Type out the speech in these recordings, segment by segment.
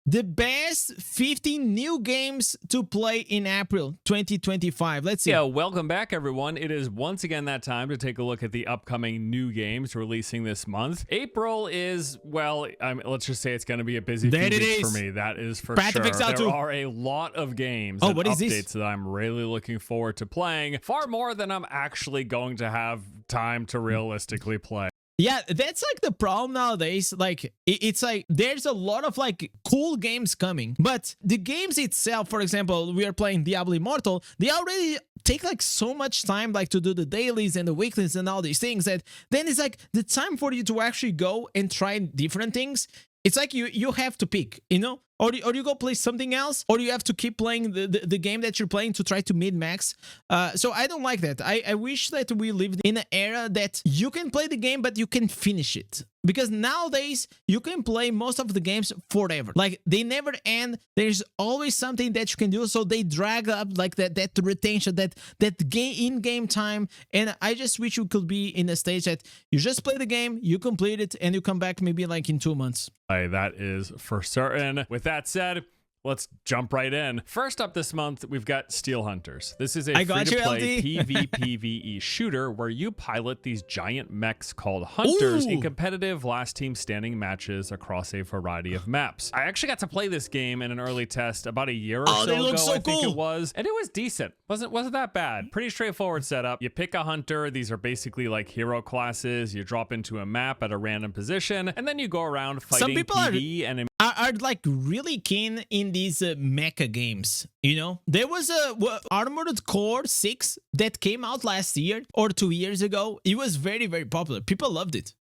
The best 15 new games to play in April 2025. Let's see. Yeah, welcome back, everyone. It is once again that time to take a look at the upcoming new games releasing this month. April is, well, let's just say it's going to be a busy few weeks for me. That is for sure. There are a lot of games and updates that I'm really looking forward to playing, far more than I'm actually going to have time to realistically play. Yeah, that's like the problem nowadays. Like, it's like there's a lot of like cool games coming, but the games itself, for example, we are playing Diablo Immortal, they already take like so much time like to do the dailies and the weeklies and all these things that then it's like the time for you to actually go and try different things. It's like you have to pick, you know, or you go play something else, or you have to keep playing the game that you're playing to try to min-max. So I don't like that. I wish that we lived in an era that you can play the game, but you can finish it. Because nowadays, you can play most of the games forever. Like, they never end. There's always something that you can do. So they drag up like that retention, that in-game time. And I just wish you could be in a stage that you just play the game, you complete it, and you come back maybe like in 2 months. That is for certain. With that said, let's jump right in. First up this month, we've got Steel Hunters. This is a free-to-play PvPvE shooter where you pilot these giant mechs called Hunters in competitive last team standing matches across a variety of maps. I actually got to play this game in an early test about a year or so ago, I think it was, and it was decent. Wasn't that bad. Pretty straightforward setup. You pick a hunter. These are basically like hero classes. You drop into a map at a random position, and then you go around fighting PvE and are like really keen in these mecha games. You know, there was a Armored Core 6 that came out last year or 2 years ago. It was very, very popular. People loved it.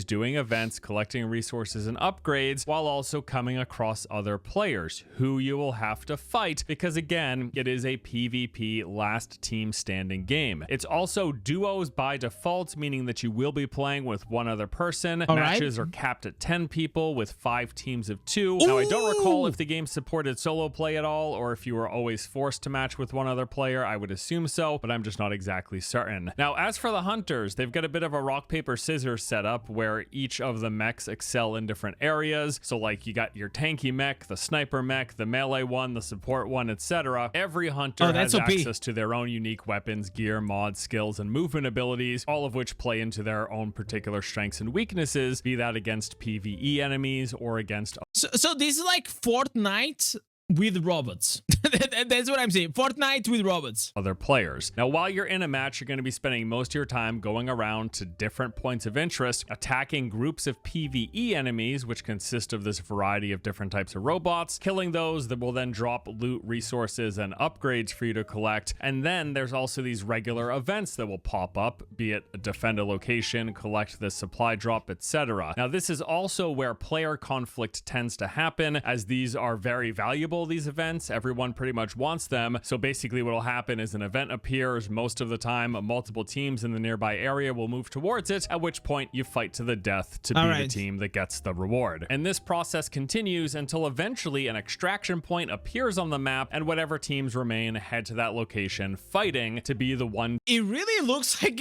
Doing events, collecting resources and upgrades, while also coming across other players who you will have to fight, because again, it is a PvP last team standing game. It's also duos by default, meaning that you will be playing with one other person. Matches are capped at 10 people with 5 teams of 2. Now, I don't recall if the game supported solo play at all, or if you were always forced to match with one other player. I would assume so, but I'm just not exactly certain. Now, as for the Hunters, they've got a bit of a rock, paper, scissors setup where each of the mechs excel in different areas. So like you got your tanky mech, the sniper mech, the melee one, the support one, etc. Every hunter has access to their own unique weapons, gear, mods, skills, and movement abilities, all of which play into their own particular strengths and weaknesses, be that against PvE enemies or against... So this is like Fortnite with robots. That's what I'm saying. Fortnite with robots. Other players. Now, while you're in a match, you're going to be spending most of your time going around to different points of interest, attacking groups of PvE enemies, which consist of this variety of different types of robots, killing those that will then drop loot, resources, and upgrades for you to collect. And then there's also these regular events that will pop up, be it defend a location, collect the supply drop, etc. Now, this is also where player conflict tends to happen, as these are very valuable, these events. Everyone pretty much wants them. So basically what will happen is an event appears. Most of the time, multiple teams in the nearby area will move towards it, at which point you fight to the death to be the team that gets the reward. And this process continues until eventually an extraction point appears on the map, and whatever teams remain head to that location fighting to be the one. It really looks like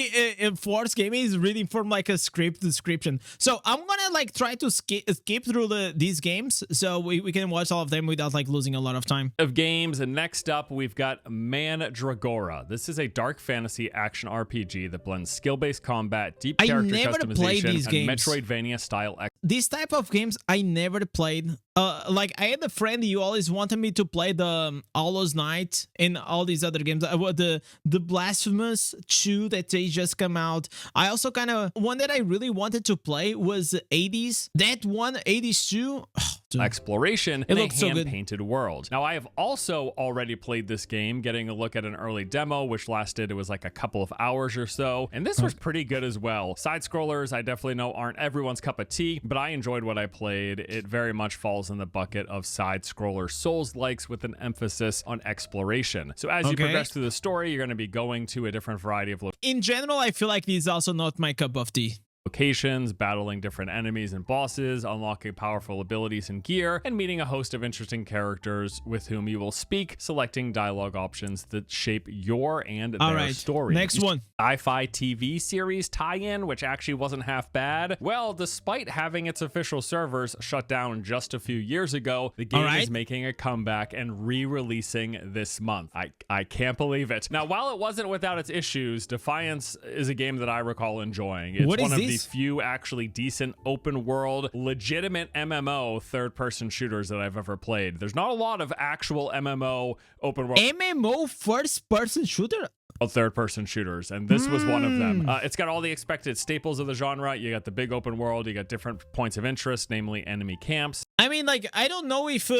Force Gaming is reading from like a script description. So I'm gonna like try to skip through these games so we can watch all of them without like losing a lot of time. Of games, and next up we've got Mandragora. This is a dark fantasy action RPG that blends skill-based combat, deep character customization, and Metroidvania style. These type of games I never played. Like I had a friend who always wanted me to play the 𝙀𝙑𝙋𝘼𝙉𝘿 and all these other games. The Blasphemous 2 that they just come out. I also kind of one that I really wanted to play was Hades. That one, Hades 2. Exploration in a hand-painted world. Now, I have also already played this game, getting a look at an early demo, which lasted, it was like a couple of hours or so, and this was pretty good as well. Side-scrollers, I definitely know aren't everyone's cup of tea, but I enjoyed what I played. It very much falls in the bucket of side-scroller Souls-likes with an emphasis on exploration. So as you progress through the story, you're going to be going to a different variety of locations. In general, I feel like this is also not my cup of tea. locations, battling different enemies and bosses, unlocking powerful abilities and gear, and meeting a host of interesting characters with whom you will speak, selecting dialogue options that shape your and their story. Next one. Sci-fi TV series tie-in, which actually wasn't half bad. Well, despite having its official servers shut down just a few years ago, the game is making a comeback and re-releasing this month. I can't believe it. Now, while it wasn't without its issues, Defiance is a game that I recall enjoying. It's one of the few actually decent open world, legitimate MMO third-person shooters that I've ever played. There's not a lot of actual MMO open world. MMO first-person shooter? Third-person shooters, and this was one of them. It's got all the expected staples of the genre. You got the big open world, you got different points of interest, namely enemy camps. I mean, like, I don't know if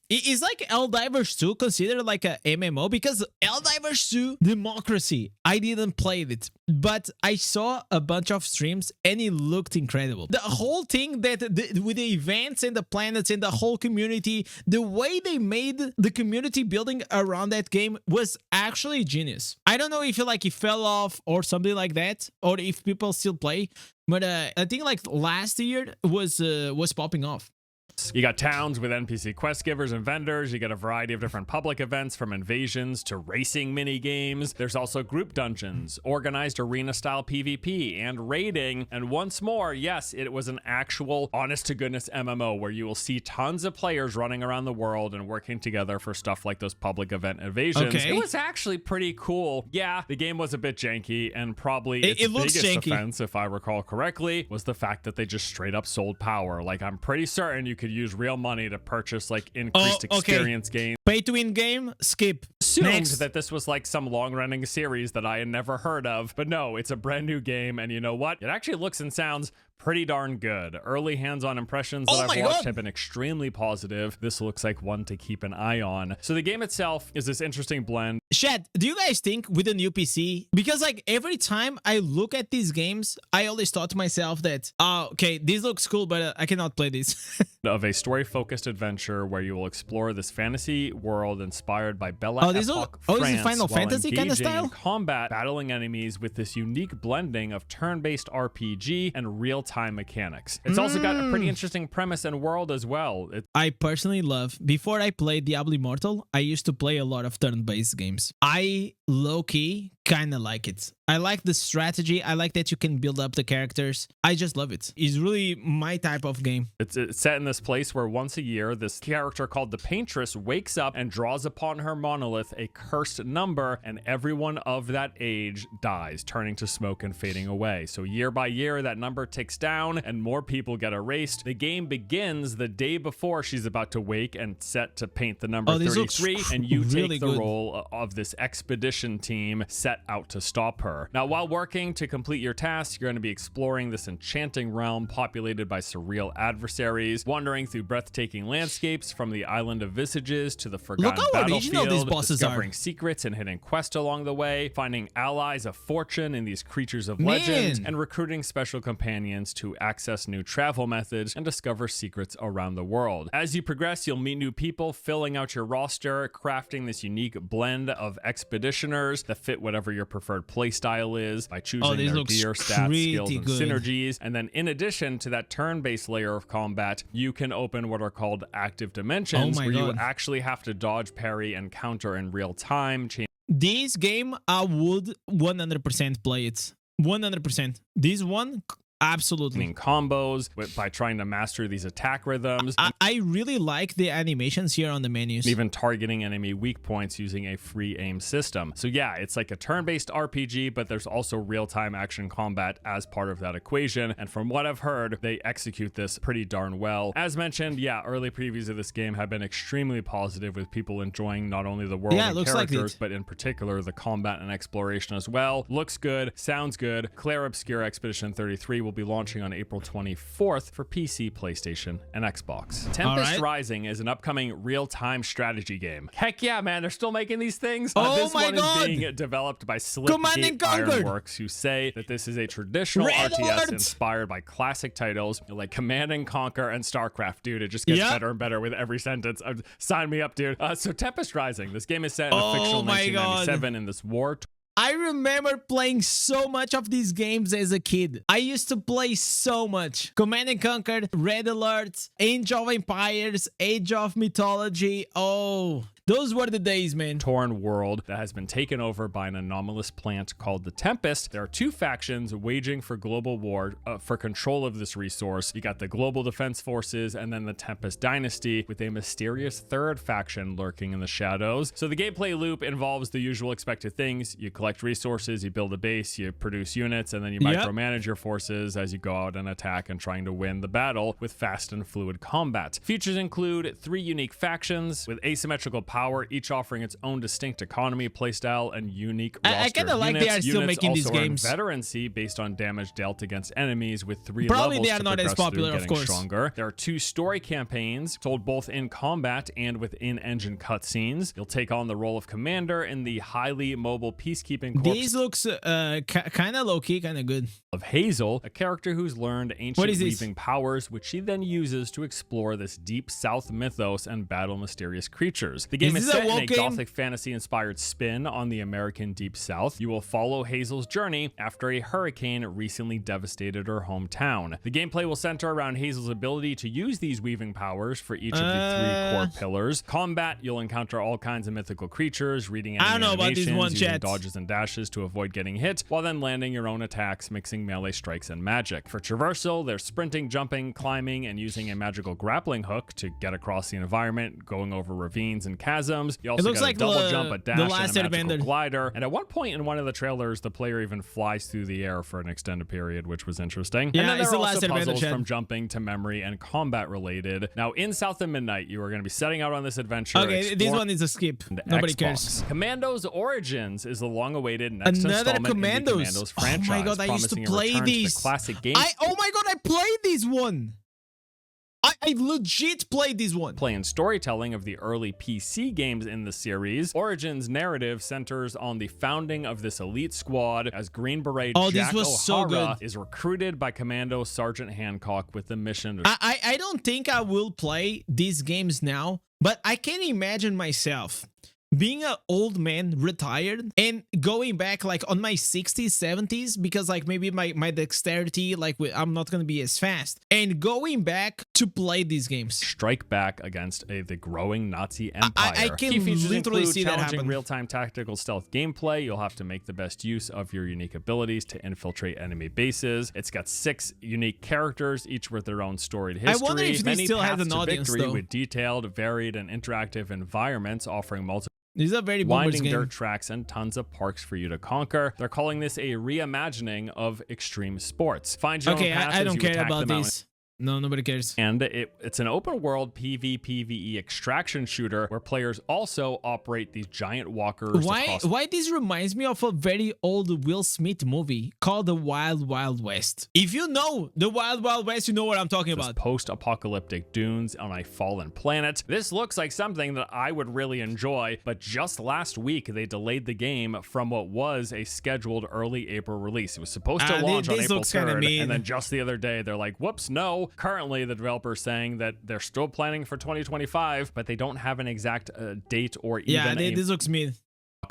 is like 𝙀𝙓𝙋𝘼𝙉𝘿 2 considered like a MMO? Because 𝙀𝙓𝙋𝘼𝙉 2 Democracy, I didn't play it, but I saw a bunch of streams and it looked incredible. The whole thing with the events and the planets and the whole community, the way they made the community building around that game was actually genius. I don't know if it fell off or something like that, or if people still play, but I think like last year was popping off. You got towns with NPC quest givers and vendors. You get a variety of different public events, from invasions to racing mini games. There's also group dungeons, organized arena style PvP, and raiding. And once more, yes, it was an actual honest to goodness MMO where you will see tons of players running around the world and working together for stuff like those public event invasions. It was actually pretty cool. Yeah, the game was a bit janky, and probably its biggest offense, if I recall correctly, was the fact that they just straight up sold power. Like, I'm pretty certain you could use real money to purchase like increased experience gains. Pay to win game, skip. Assumed that this was like some long-running series that I had never heard of, but no, it's a brand new game, and you know what? It actually looks and sounds pretty darn good. Early hands-on impressions that I've watched have been extremely positive. This looks like one to keep an eye on. So the game itself is this interesting blend. Chat, do you guys think with a new PC? Because like every time I look at these games, I always thought to myself that, okay, this looks cool, but I cannot play this. Of a story-focused adventure where you will explore this fantasy world inspired by Epoch, this is Final Fantasy kind of style? Combat, battling enemies with this unique blending of turn-based RPG and real-time mechanics. It's also got a pretty interesting premise and world as well. I personally love, before I played Diablo Immortal, I used to play a lot of turn-based games. I low-key kind of like it. I like the strategy. I like that you can build up the characters. I just love it. It's really my type of game. It's set in this place where once a year, this character called the Paintress wakes up and draws upon her monolith a cursed number, and everyone of that age dies, turning to smoke and fading away. So year by year, that number ticks down and more people get erased. The game begins the day before she's about to wake and set to paint the number 33, and you take the role of this expedition team set out to stop her. Now, while working to complete your tasks, you're going to be exploring this enchanting realm populated by surreal adversaries, wandering through breathtaking landscapes from the Island of Visages to the Forgotten Battlefield, discovering secrets and hidden quests along the way, finding allies of fortune in these creatures of legend, and recruiting special companions to access new travel methods and discover secrets around the world. As you progress, you'll meet new people, filling out your roster, crafting this unique blend of expeditioners that fit whatever your preferred playstyle is by choosing their gear, stats, skills, and synergies. And then in addition to that turn-based layer of combat, you can open what are called active dimensions, where you actually have to dodge, parry, and counter in real time. This game, I would 100% play it. 100%. This one, absolutely. Combos by trying to master these attack rhythms. I really like the animations here on the menus. Even targeting enemy weak points using a free aim system. So yeah, it's like a turn-based RPG, but there's also real-time action combat as part of that equation. And from what I've heard, they execute this pretty darn well. As mentioned, yeah, early previews of this game have been extremely positive, with people enjoying not only the world and characters, but in particular the combat and exploration as well. Looks good, sounds good. Clair Obscura Expedition 33 will be launching on April 24th for PC, PlayStation, and Xbox. Tempest Rising is an upcoming real-time strategy game. Heck yeah, man, they're still making these things. This one is being developed by Slipgate Ironworks, who say that this is a traditional RTS inspired by classic titles like Command and Conquer and StarCraft. Dude, it just gets better and better with every sentence. Sign me up, dude. So Tempest Rising, this game is set in a fictional 1997 in this war I remember playing so much of these games as a kid. I used to play so much. Command and Conquer, Red Alert, Age of Empires, Age of Mythology. Oh, those were the days, man. Torn world that has been taken over by an anomalous plant called the Tempest. There are two factions waging for global war for control of this resource. You got the Global Defense Forces and then the Tempest Dynasty, with a mysterious third faction lurking in the shadows. So the gameplay loop involves the usual expected things. You collect resources, you build a base, you produce units, and then you micromanage your forces as you go out and attack and trying to win the battle with fast and fluid combat. Features include 3 unique factions with asymmetrical power, each offering its own distinct economy, playstyle, and unique roster I kind of like they are still making these games. Veterancy based on damage dealt against enemies, with 3 Probably levels they are to not as progress popular, through of getting course. stronger. There are 2 story campaigns told both in combat and with in-engine cutscenes. You'll take on the role of commander in the highly mobile peacekeeping corps. These looks kind of low-key, kind of good. Of 𝙀𝙓𝙋𝘼𝙉𝘿, a character who's learned ancient weaving powers, which she then uses to explore this deep south mythos and battle mysterious creatures. The game is set in a gothic fantasy-inspired spin on the American Deep South. You will follow 𝙀𝙓𝙃's journey after a hurricane recently devastated her hometown. The gameplay will center around 𝙀𝙓𝙃's ability to use these weaving powers for each of the 3 core pillars. Combat, you'll encounter all kinds of mythical creatures, reading enemy animations, using dodges and dashes to avoid getting hit, while then landing your own attacks, mixing melee strikes and magic. For traversal, there's sprinting, jumping, climbing, and using a magical grappling hook to get across the environment, going over ravines and chasms. You also got a double jump, a dash, and a magical glider. And at one point in one of the trailers, the player even flies through the air for an extended period, which was interesting. Yeah, and then there it's are the also last puzzles adventure. from jumping to memory and combat related. Now, in South of Midnight, you are going to be setting out on this adventure. Okay, this one is a skip. Nobody cares. Commandos Origins is the long-awaited next installment in the Commandos franchise. Oh my god, I used to play these. The classic game. Oh my god, I played this one. I legit played this one. Play and storytelling of the early PC games in the series. Origins narrative centers on the founding of this elite squad as Green Beret Jack O'Hara is recruited by Commando Sergeant Hancock with the mission to... I don't think I will play these games now, but I can imagine myself being an old man, retired, and going back like on my 60s, 70s, because like maybe my dexterity, like I'm not gonna be as fast, and going back to play these games. Strike back against the growing Nazi empire. I can literally see that happen. Real-time tactical stealth gameplay. You'll have to make the best use of your unique abilities to infiltrate enemy bases. It's got 6 unique characters, each with their own storied history. I wonder if they still have an audience, though. With detailed, varied, and interactive environments offering multiple these are very winding dirt tracks and tons of parks for you to conquer. They're calling this a reimagining of extreme sports. Find your own paths I don't as you care attack about the this. No, nobody cares. And it's an open world PvPvE extraction shooter where players also operate these giant walkers. Why this reminds me of a very old Will Smith movie called The Wild Wild West. If you know The Wild Wild West, you know what I'm talking about. Post-apocalyptic dunes on a fallen planet. This looks like something that I would really enjoy, but just last week they delayed the game from what was a scheduled early April release. It was supposed to launch on April 3rd, and then just the other day they're like, whoops, no. Currently, the developer's saying that they're still planning for 2025, but they don't have an exact date or even this looks mean.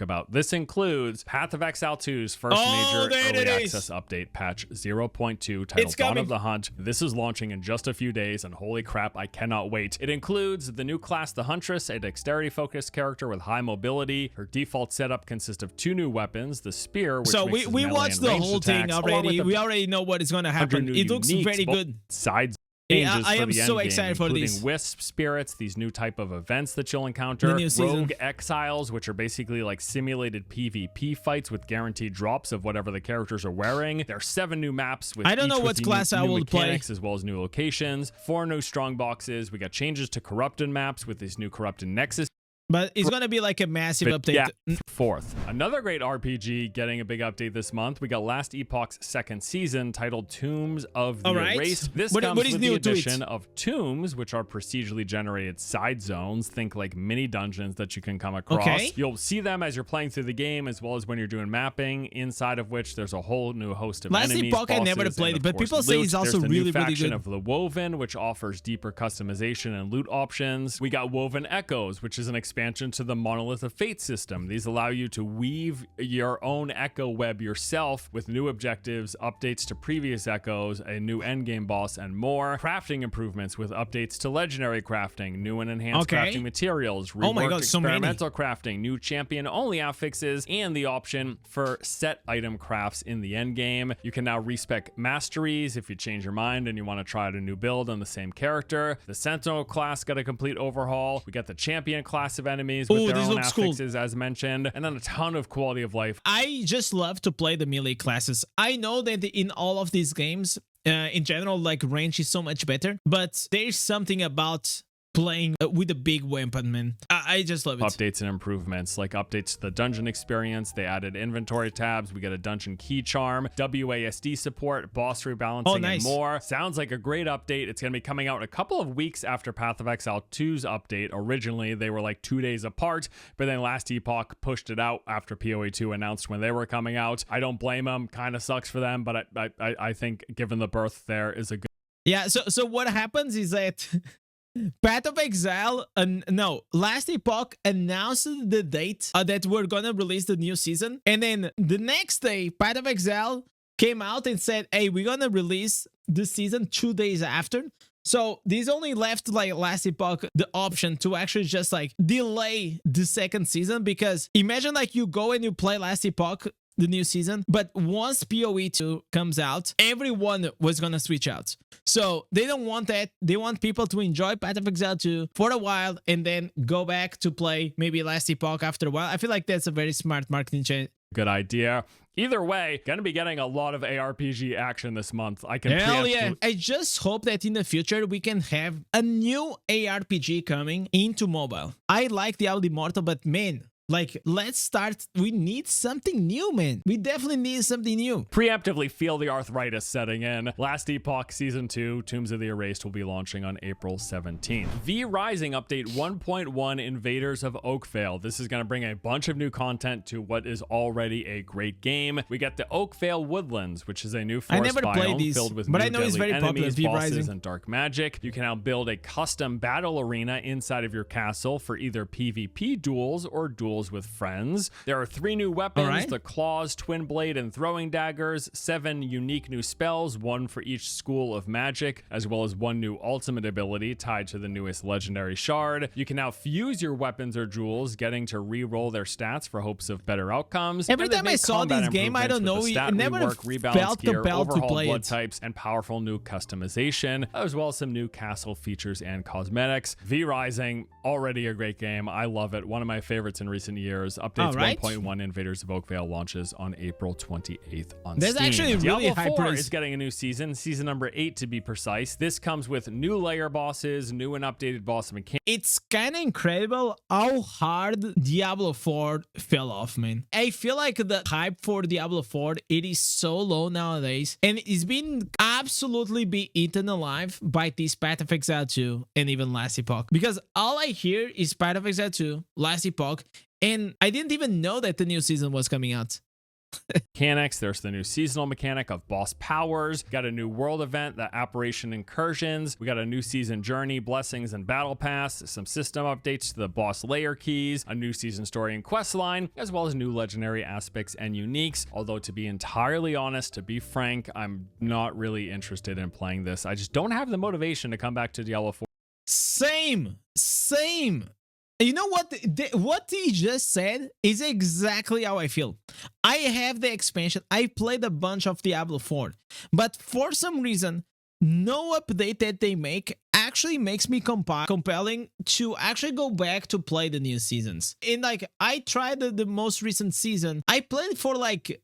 About. This includes Path of Exile 2's first major early access update, patch 0.2, titled Dawn of the Hunt. This is launching in just a few days, and holy crap, I cannot wait. It includes the new class, the Huntress, a dexterity-focused character with high mobility. Her default setup consists of 2 new weapons, the Spear, which so we watched the whole thing already. We already know what is going to happen. It looks very good. Sides. I am so excited for including these. Wisp spirits, these new type of events that you'll encounter, rogue exiles, which are basically like simulated PvP fights with guaranteed drops of whatever the characters are wearing. There are 7 new maps with I don't know what class I will play, as well as new locations, 4 new strong boxes. We got changes to corrupted maps with these new corrupted nexus. But it's going to be like a massive update. Yeah, 4th. Another great RPG getting a big update this month. We got Last Epoch's 2nd season titled Tombs of the Erased. This comes with the addition of tombs, which are procedurally generated side zones. Think like mini dungeons that you can come across. You'll see them as you're playing through the game, as well as when you're doing mapping, inside of which there's a whole new host of enemies. Last Epoch I never played it, but people say it's also really, really good. Of the Woven, which offers deeper customization and loot options. We got Woven Echoes, which is an expansion expansion to the Monolith of Fate system. These allow you to weave your own echo web yourself with new objectives, updates to previous echoes, a new endgame boss, and more. Crafting improvements with updates to legendary crafting, new and enhanced crafting materials, reworked experimental crafting, new champion-only affixes, and the option for set item crafts in the endgame. You can now respec masteries if you change your mind and you want to try out a new build on the same character. The Sentinel class got a complete overhaul. We got the champion class of enemies with their own affixes, as mentioned, and then a ton of quality of life. I just love to play the melee classes. I know that in all of these games, in general, like, range is so much better, but there's something about playing with a big weapon, man. I just love it. Updates and improvements, like updates to the dungeon experience. They added inventory tabs. We get a dungeon key charm, WASD support, boss rebalancing, and more. Sounds like a great update. It's going to be coming out in a couple of weeks after Path of Exile 2's update. Originally, they were like 2 days apart, but then Last Epoch pushed it out after PoE 2 announced when they were coming out. I don't blame them. Kind of sucks for them, but I think given the birth there is a good... Yeah, so what happens is that Path of Exile, Last Epoch announced the date that we're gonna release the new season, and then the next day, Path of Exile came out and said, hey, we're gonna release the season 2 days after. So this only left like Last Epoch the option to actually just like delay the second season, because imagine like you go and you play Last Epoch, the new season, but once PoE 2 comes out, everyone was gonna switch out. So they don't want that. They want people to enjoy Path of Exile 2 for a while and then go back to play maybe Last Epoch after a while. I feel like that's a very smart marketing change. Good idea. Either way, gonna be getting a lot of ARPG action this month. I can Hell yeah. I just hope that in the future we can have a new ARPG coming into mobile. I like Diablo Immortal, but man, like, let's start. We need something new, man. We definitely need something new. Preemptively feel the arthritis setting in. Last Epoch Season 2, Tombs of the Erased, will be launching on April 17th. V Rising Update 1.1 Invaders of Oakvale. This is going to bring a bunch of new content to what is already a great game. We get the Oakvale Woodlands, which is a new forest biome filled with new deadly enemies, bosses, and dark magic. You can now build a custom battle arena inside of your castle for either PvP duels or duels with friends. There are 3 new weapons, the claws, twin blade, and throwing daggers, 7 unique new spells, 1 for each school of magic, as well as 1 new ultimate ability tied to the newest legendary shard. You can now fuse your weapons or jewels, getting to re-roll their stats for hopes of better outcomes. Every time I saw this game, I don't know, it never felt compelled to play blood types, and powerful new customization, as well as some new castle features and cosmetics. V Rising, already a great game. I love it. One of my favorites in recent years. Updates 1.1 Invaders of Oakvale launches on April 28th on Steam. Actually really high Diablo 4 praise. is getting a new season number 8 to be precise. This comes with new layer bosses, new and updated boss mechanics. It's kind of incredible how hard Diablo 4 fell off, man. I feel like the hype for Diablo 4, it is so low nowadays, and it's been absolutely be eaten alive by this Path of Exile 2 and even Last Epoch, because all I hear is Path of Exile 2, Last Epoch, and I didn't even know that the new season was coming out. Mechanics. There's the new seasonal mechanic of boss powers. Got a new world event, the Apparition Incursions. We got a new season journey, blessings, and battle pass. Some system updates to the boss layer keys, a new season story and quest line, as well as new legendary aspects and uniques. Although, to be entirely honest, to be frank, I'm not really interested in playing this. I just don't have the motivation to come back to Diablo 4. Same. You know what he just said is exactly how I feel. I have the expansion. I played a bunch of Diablo 4, but for some reason, no update that they make actually makes me compelling to actually go back to play the new seasons. And like, I tried the most recent season. I played for like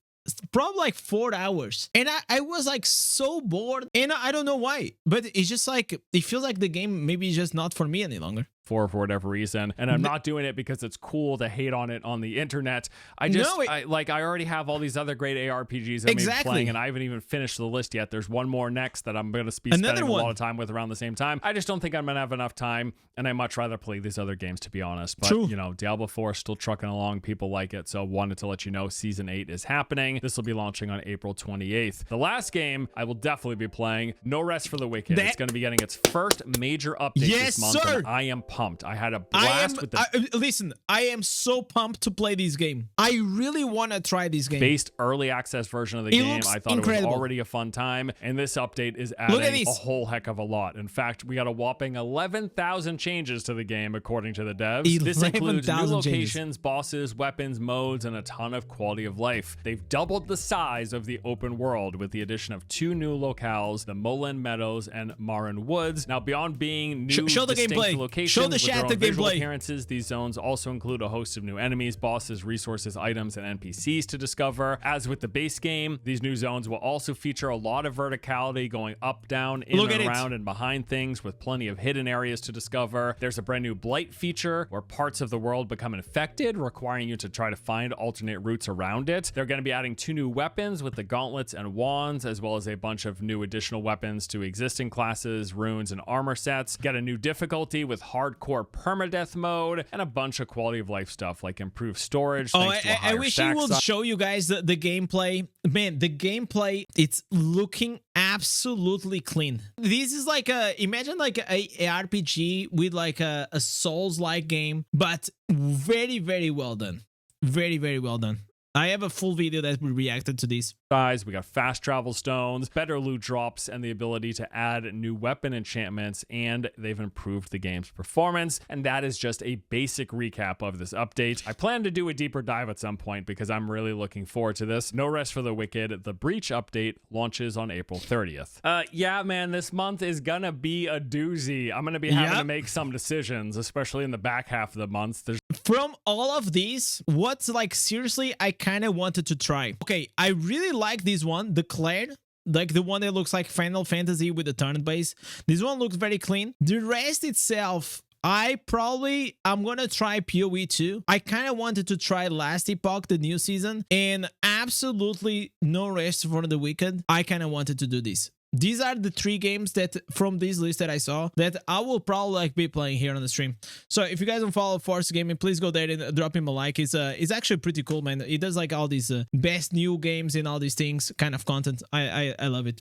probably like 4 hours, and I was like so bored, and I don't know why, but it's just like, it feels like the game maybe is just not for me any longer. For whatever reason, and I'm not doing it because it's cool to hate on it on the internet. I already have all these other great ARPGs that I'm playing, and I haven't even finished the list yet. There's one more next that I'm going to be spending a lot of time with around the same time. I just don't think I'm going to have enough time, and I much rather play these other games, to be honest. But you know, Diablo 4 is still trucking along. People like it, so wanted to let you know Season 8 is happening. This will be launching on April 28th. The last game I will definitely be playing, No Rest for the Wicked. It's going to be getting its first major update this month, and I am pumped pumped. I had a blast with the listen, I am so pumped to play this game. I really want to try this game. based early access version of the game. I thought incredible. It was already a fun time, and this update is adding a whole heck of a lot. In fact, we got a whopping 11,000 changes to the game according to the devs. This includes new locations, bosses, weapons, modes, and a ton of quality of life. They've doubled the size of the open world with the addition of 2 new locales, the Molen Meadows and Marin Woods. Now, beyond being new show the gameplay. Locations Show the with chat their the own visual gameplay. appearances, these zones also include a host of new enemies, bosses, resources, items, and NPCs to discover. As with the base game, these new zones will also feature a lot of verticality, going up, down, in and around and behind things, with plenty of hidden areas to discover. There's a brand new blight feature where parts of the world become infected, requiring you to try to find alternate routes around it. They're going to be adding 2 new weapons with the gauntlets and wands, as well as a bunch of new additional weapons to existing classes, runes, and armor sets. Get a new difficulty with hardcore permadeath mode, and a bunch of quality of life stuff like improved storage. I wish I would show you guys the gameplay. Man, the gameplay, it's looking absolutely clean. This is like imagine like a RPG with like a Souls-like game, but very, very well done. Very, very well done. I have a full video that we reacted to this. We got fast travel stones, better loot drops, and the ability to add new weapon enchantments, and they've improved the game's performance. And that is just a basic recap of this update. I plan to do a deeper dive at some point because I'm really looking forward to this. No Rest for the Wicked, the Breach update launches on April 30th. Yeah, man, this month is gonna be a doozy. I'm gonna be having to make some decisions, especially in the back half of the month. From all of these, what's like seriously I kind of wanted to try. Okay, I really like this one, Declared, like the one that looks like Final Fantasy with the turn base. This one looks very clean. The rest itself, I'm gonna try PoE too. I kind of wanted to try Last Epoch, the new season, and absolutely No Rest for the Wicked. I kind of wanted to do this. These are the 3 games that from this list that I saw that I will probably like be playing here on the stream. So if you guys don't follow Force Gaming, please go there and drop him a like. It's actually pretty cool, man. It does like all these best new games and all these things kind of content. I love it.